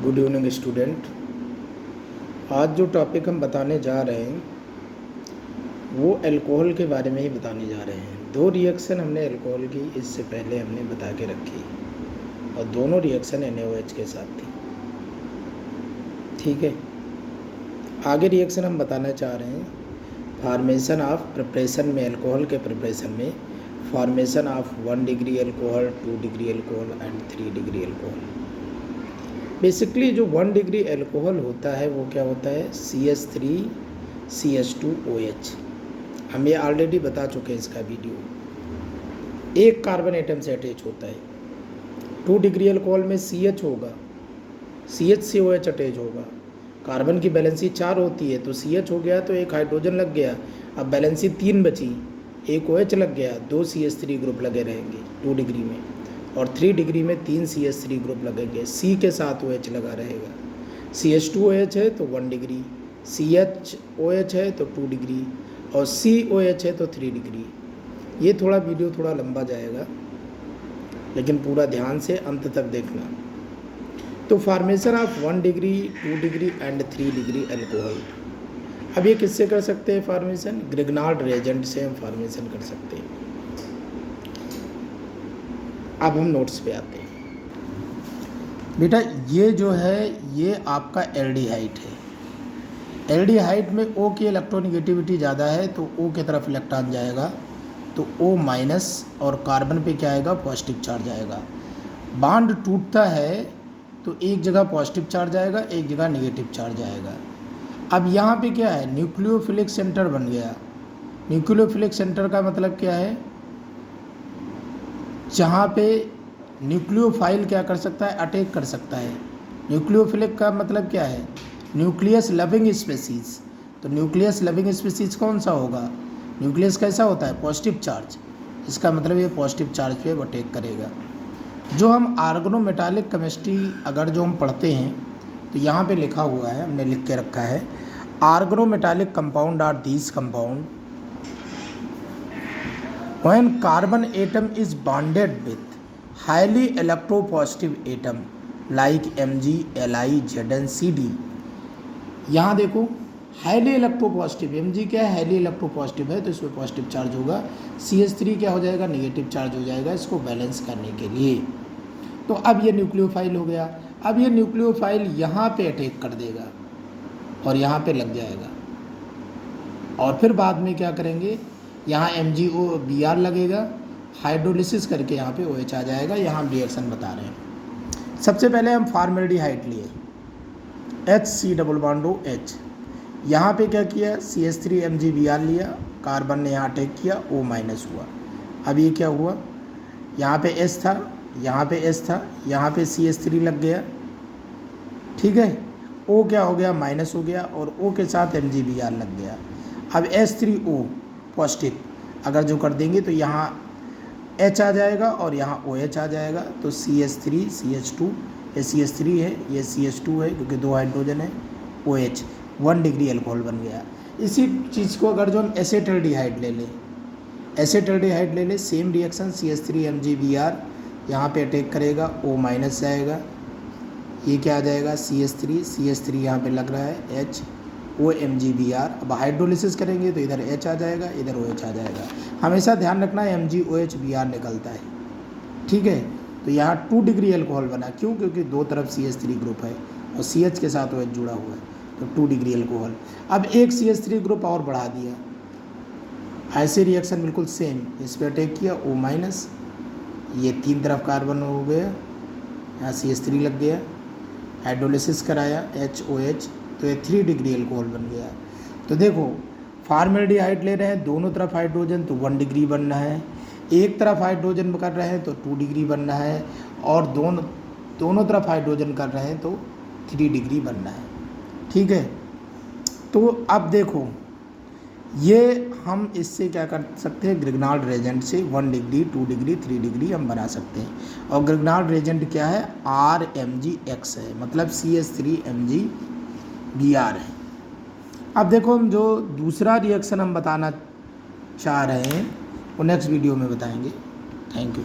Good evening student. आज जो topic हम बताने जा रहे हैं वो अल्कोहल के बारे में ही बताने जा रहे हैं। दो रिएक्शन हमने अल्कोहल की इससे पहले हमने बता के रखी और दोनों रिएक्शन NaOH के साथ थी। ठीक है, आगे रिएक्शन हम बताना चाह रहे हैं फॉर्मेशन ऑफ प्रिपरेशन में, अल्कोहल के प्रिपरेशन में formation of 1 degree alcohol, 2 degree alcohol and 3 degree alcohol. Basically जो 1 डिग्री अल्कोहल होता है वो क्या होता है, CH3CH2OH। हम ये ऑलरेडी बता चुके हैं इसका वीडियो। एक कार्बन एटम से अटैच होता है। 2 डिग्री अल्कोहल में CH होगा, CH से OH अटैच होगा। कार्बन की बैलेंसी 4 होती है तो CH हो गया तो एक हाइड्रोजन लग गया। अब बैलेंसी 3 बची, एक OH लग गया, 2 CH3 ग्रुप लगे रहेंगे 2 डिग्री में, और 3 डिग्री में 3 CH3 ग्रुप लगेंगे। C के साथ OH लगा रहेगा। CH2OH है तो 1 डिग्री, CHOH है तो 2 डिग्री और COH है तो 3 डिग्री। ये थोड़ा वीडियो थोड़ा लंबा जाएगा लेकिन पूरा ध्यान से अंत तक देखना। तो formation of 1 degree, 2 degree and 3 degree alcohol. अब ये किससे कर सकते हैं फॉर्मेशन? ग्रिग्नार्ड रिएजेंट से हम फॉर्मेशन कर सकते हैं। अब हम नोट्स पे आते हैं। बेटा ये जो है ये आपका एल्डिहाइड है। एल्डिहाइड में O की इलेक्ट्रोनिगेटिविटी ज़्यादा है तो O की तरफ इलेक्ट्रॉन जाएगा तो O माइनस, और कार्बन पे क्या आएगा, पॉजिटिव चार्ज आएगा। बॉन्ड टूटता है तो एक जगह पॉजिटिव चार्ज आएगा, एक जगह नेगेटिव चार्ज आएगा। अब यहाँ पे क्या है, न्यूक्लियोफिलिक सेंटर बन गया। न्यूक्लियोफिलिक सेंटर का मतलब क्या है, जहाँ पे न्यूक्लियोफाइल क्या कर सकता है, अटैक कर सकता है। न्यूक्लियोफिलिक का मतलब क्या है, न्यूक्लियस लविंग स्पीसीज। तो न्यूक्लियस लविंग स्पीसीज कौन सा होगा, न्यूक्लियस कैसा होता है, पॉजिटिव चार्ज। इसका मतलब ये पॉजिटिव चार्ज पे वो अटैक करेगा। जो हम ऑर्गेनोमेटालिक केमिस्ट्री अगर जो हम पढ़ते हैं तो यहाँ पे लिखा हुआ है, हमने लिख के रखा है, organometallic compound are these compound when carbon atom is bonded with highly electropositive atom like Mg, Li, Zn, Cd। यहाँ देखो हाईली इलेक्ट्रोपॉजिटिव, Mg क्या है, हाईली इलेक्ट्रोपॉजिटिव है तो इसमें पॉजिटिव चार्ज होगा। CH3 क्या हो जाएगा, नेगेटिव चार्ज हो जाएगा इसको बैलेंस करने के लिए। तो अब ये न्यूक्लियोफाइल हो गया। अब ये न्यूक्लियोफाइल यहाँ पे अटैक कर देगा और यहाँ पे लग जाएगा, और फिर बाद में क्या करेंगे, यहाँ MgOBr लगेगा, हाइड्रोलिसिस करके यहाँ पे OH आ जाएगा। यहाँ हम रिएक्शन बता रहे हैं। सबसे पहले हम फॉर्मेल्डिहाइड लिए, HC=OH। यहाँ पे क्या किया, CH3MgBr लिया, कार्बन ने यहाँ अटैक किया, O- हुआ। अब ये क्या हुआ, यहाँ पे H था, यहाँ पे H था, यहाँ पे CH3 लग गया। ठीक है, O क्या हो गया, माइनस हो गया, और O के साथ MgBr लग गया। अब H3O पॉजिटिव अगर जो कर देंगे तो यहाँ H आ जाएगा और यहाँ OH आ जाएगा। तो CH3 CH2, ये CH3 है, ये CH2 है क्योंकि 2 हाइड्रोजन है, OH 1 डिग्री अल्कोहल बन गया। इसी चीज़ को अगर जो हम एसेटल्डिहाइड ले लें, एसेटल्डिहाइड ले लें, सेम रिएक्शन, CH3MgBr यहाँ पे अटैक करेगा, O- जाएगा, ये क्या आ जाएगा, CH3 यहाँ पे लग रहा है H, OMgBr। अब हाइड्रोलिसिस करेंगे तो इधर H आ जाएगा, इधर OH आ जाएगा। हमेशा ध्यान रखना है MgOH-Br निकलता है। ठीक है, तो यहाँ 2 डिग्री अल्कोहल बना, क्यों, क्योंकि दो तरफ CH3 ग्रुप है और CH के साथ OH जुड़ा हुआ है तो 2 डिग्री अल्कोहल। अब एक CH3 ग्रुप और बढ़ा दिया, ऐसे रिएक्शन बिल्कुल सेम, इस पर अटैक किया, O-, ये 3 तरफ कार्बन हो गया, यहाँ CH3 लग गया, हाइड्रोलिसिस कराया HOH, तो ये 3 डिग्री अल्कोहल बन गया। तो देखो फॉर्मेल्डिहाइड ले रहे हैं, दोनों तरफ हाइड्रोजन तो 1 डिग्री बनना है, एक तरफ हाइड्रोजन कर रहे हैं तो 2 डिग्री बनना है, और दोनों तरफ हाइड्रोजन कर रहे हैं तो 3 डिग्री बनना है। ठीक है, तो अब देखो ये हम इससे क्या कर सकते हैं, ग्रिग्नार्ड रिएजेंट से 1 डिग्री, 2 डिग्री, 3 डिग्री हम बना सकते हैं। और ग्रिग्नार्ड रिएजेंट क्या है, RMgX है, मतलब CH3MgBr है। अब देखो हम जो दूसरा रिएक्शन हम बताना चाह रहे हैं वो नेक्स्ट वीडियो में बताएंगे। Thank you.